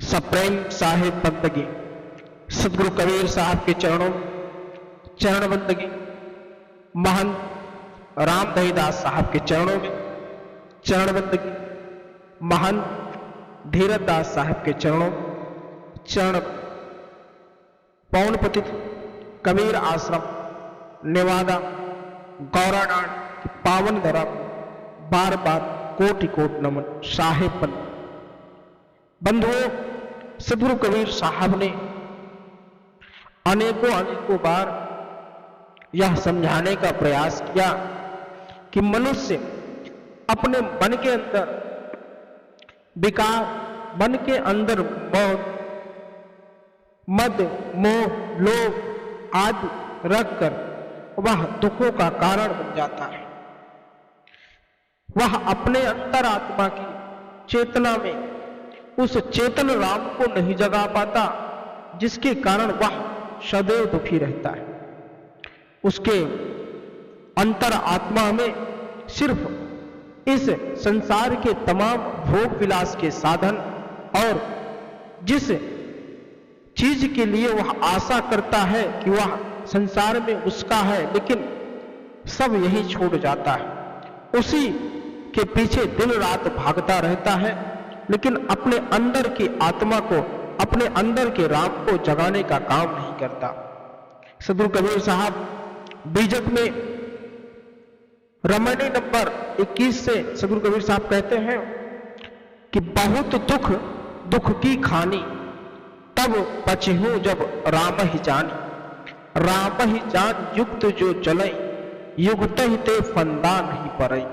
सप्रेम साहिब बंदगी, सदगुरु कबीर साहब के चरणों चरण बंदगी, महंत राम दहीदास साहब के चरणों में चरण बंदगी, महंत धीरज दास साहब के चरणों चरण, पौन पतित कबीर आश्रम नेवादा गौराडांड की पावन धरा बार बार कोटि कोटि नमन। साहिब बंधुओं, सदगुरु कबीर साहब ने अनेकों बार यह समझाने का प्रयास किया कि मनुष्य अपने मन के अंदर विकार, मन के अंदर मद मोह लोभ आदि रखकर वह दुखों का कारण बन जाता है। वह अपने अंतरात्मा की चेतना में उस चेतन राम को नहीं जगा पाता, जिसके कारण वह सदैव दुखी रहता है। उसके अंतर आत्मा में सिर्फ इस संसार के तमाम भोग विलास के साधन और जिस चीज के लिए वह आशा करता है कि वह संसार में उसका है, लेकिन सब यही छोड़ जाता है। उसी के पीछे दिन रात भागता रहता है, लेकिन अपने अंदर की आत्मा को, अपने अंदर के राम को जगाने का काम नहीं करता। सदगुरु कबीर साहब बीजक में रमणी नंबर 21 से सदगुरु कबीर साहब कहते हैं कि बहुत दुख दुख की खानी, तब पछहूं जब राम ही जानी। राम ही जान युक्त जो चले, युक्त ही ते फंदा नहीं पड़े।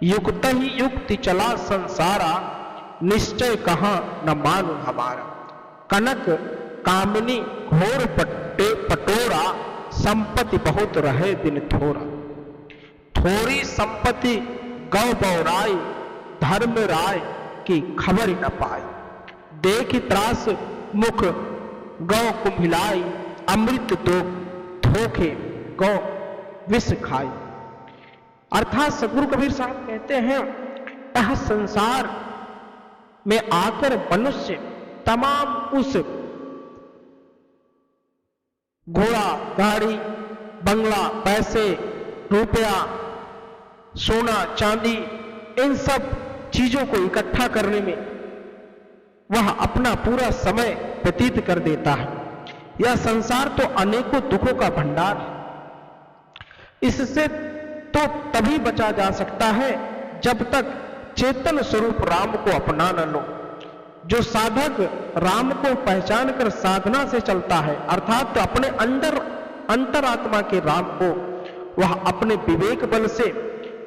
युक्त ही युक्ति चला संसारा, निश्चय कहां न मानो हमारा। कनक कामिनी घोर पटोरा, संपत्ति बहुत रहे दिन थोड़ा। थोड़ी संपत्ति गौ बौराई, धर्म राय की खबर न पाई। देख त्रास मुख गौ कुम्हिलाई, अमृत दो धोखे गौ विष खाई। अर्थात सदगुरु कबीर साहब कहते हैं, यह संसार में आकर मनुष्य तमाम उस घोड़ा गाड़ी बंगला पैसे रुपया सोना चांदी इन सब चीजों को इकट्ठा करने में वह अपना पूरा समय व्यतीत कर देता है। यह संसार तो अनेकों दुखों का भंडार है। इससे तो तभी बचा जा सकता है जब तक चेतन स्वरूप राम को अपना न लो। जो साधक राम को पहचान कर साधना से चलता है, अर्थात तो अपने अंतरात्मा के राम को वह अपने विवेक बल से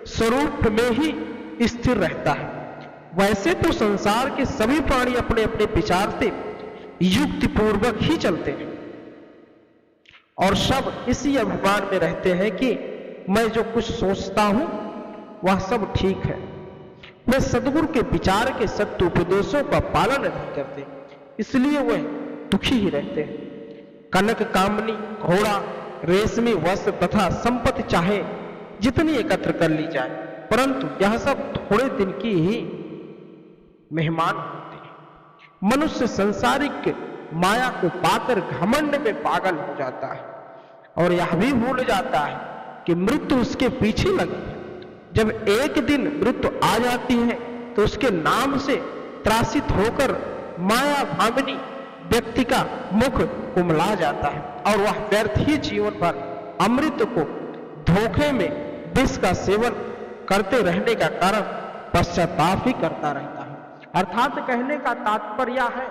स्वरूप में ही स्थिर रहता है। वैसे तो संसार के सभी प्राणी अपने अपने विचार से युक्ति पूर्वक ही चलते हैं और सब इसी अभिमान में रहते हैं कि मैं जो कुछ सोचता हूं वह सब ठीक है। वे सदगुरु के विचार के सत्य उपदेशों का पालन नहीं करते, इसलिए वे दुखी ही रहते हैं। कनक कामनी घोड़ा रेशमी वस्त्र तथा संपत्ति चाहे जितनी एकत्र कर ली जाए, परंतु यह सब थोड़े दिन की ही मेहमान होते हैं। मनुष्य सांसारिक माया को पाकर घमंड में पागल हो जाता है और यह भी भूल जाता है कि मृत्यु उसके पीछे लगी है। जब एक दिन मृत्यु आ जाती है तो उसके नाम से त्रासित होकर माया भावनी व्यक्ति का मुख कुमला जाता है और वह व्यर्थ ही जीवन भर अमृत को धोखे में विष का सेवन करते रहने का कारण पश्चाताप ही करता रहता है। अर्थात कहने का तात्पर्य है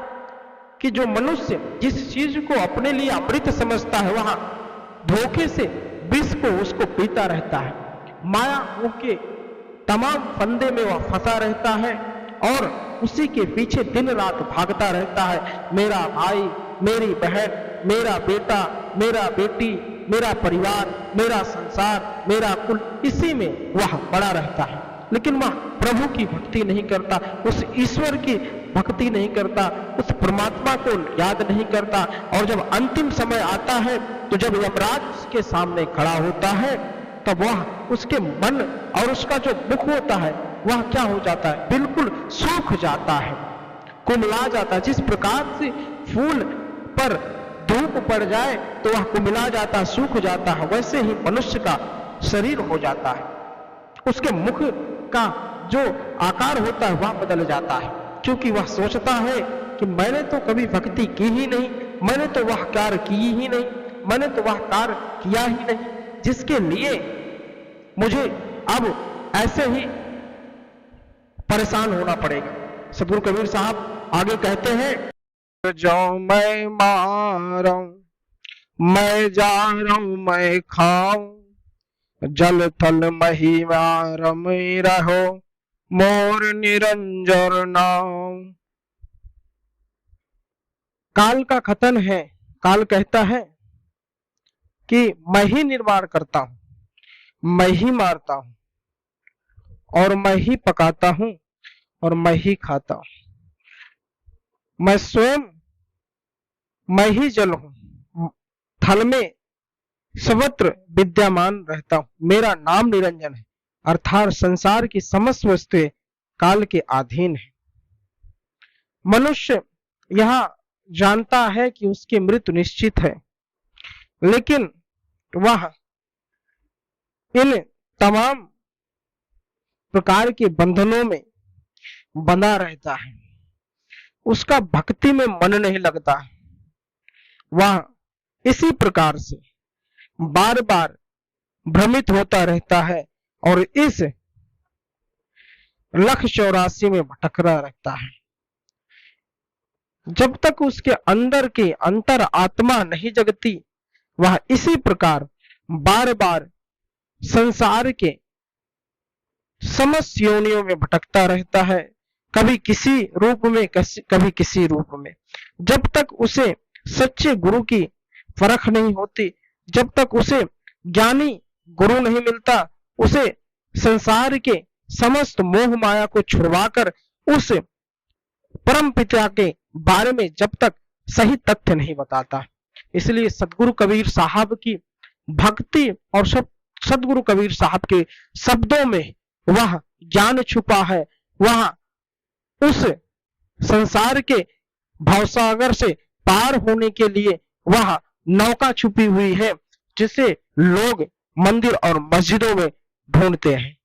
कि जो मनुष्य जिस चीज को अपने लिए अमृत समझता है, वह धोखे से विष को उसको पीता रहता है। माया के तमाम फंदे में वह फंसा रहता है और उसी के पीछे दिन रात भागता रहता है। मेरा भाई, मेरी बहन, मेरा बेटा, मेरा बेटी, मेरा परिवार, मेरा संसार, मेरा कुल, इसी में वह पड़ा रहता है। लेकिन वह प्रभु की भक्ति नहीं करता, उस ईश्वर की भक्ति नहीं करता, उस परमात्मा को याद नहीं करता। और जब अंतिम समय आता है तो जब यमराज उसके सामने खड़ा होता है तब वह उसके मन और उसका जो मुख होता है वह क्या हो जाता है, बिल्कुल सूख जाता है। कुम्हला जाता है। जिस प्रकार से फूल पर धूप पड़ जाए तो वह कुम्हला जाता, सूख जाता है, वैसे ही मनुष्य का शरीर हो जाता है। उसके मुख का जो आकार होता है वह बदल जाता है, क्योंकि वह सोचता है कि मैंने तो कभी भक्ति की ही नहीं, मैंने तो वह कार्य की ही नहीं, मैंने तो वह कार्य किया ही नहीं, जिसके लिए मुझे अब ऐसे ही परेशान होना पड़ेगा। सदगुरु कबीर साहब आगे कहते हैं, जो मैं मारूं, मैं जा रहा हूं, मैं खाऊं, जल थल महिमा रमी रहो, मोर निरंजन नाम। काल का कथन है। काल कहता है कि मैं ही निर्माण करता हूं, मैं ही मारता हूं और मैं ही पकाता हूं और मैं ही खाता हूं। मैं स्वयं मैं ही जल हूं, थल में सर्वत्र विद्यमान रहता हूं। मेरा नाम निरंजन है, अर्थात संसार की समस्त वस्तुएं काल के अधीन है। मनुष्य यह जानता है कि उसकी मृत्यु निश्चित है, लेकिन वह इन तमाम प्रकार के बंधनों में बंधा रहता है। उसका भक्ति में मन नहीं लगता। वह इसी प्रकार से बार बार भ्रमित होता रहता है और इस लक्ष्य चौरासी में भटकता रहता है। जब तक उसके अंदर की अंतर आत्मा नहीं जगती, वह इसी प्रकार बार बार संसार के समस्त योनियों में भटकता रहता है, कभी किसी रूप में, कभी किसी रूप में। जब तक उसे सच्चे गुरु की परख नहीं होती, जब तक उसे ज्ञानी गुरु नहीं मिलता, उसे संसार के समस्त मोह माया को छुड़वाकर उस परम पिता के बारे में जब तक सही तथ्य नहीं बताता। इसलिए सदगुरु कबीर साहब की भक्ति और सदगुरु कबीर साहब के शब्दों में वह ज्ञान छुपा है। वह उस संसार के भवसागर से पार होने के लिए वह नौका छुपी हुई है, जिसे लोग मंदिर और मस्जिदों में ढूंढते हैं।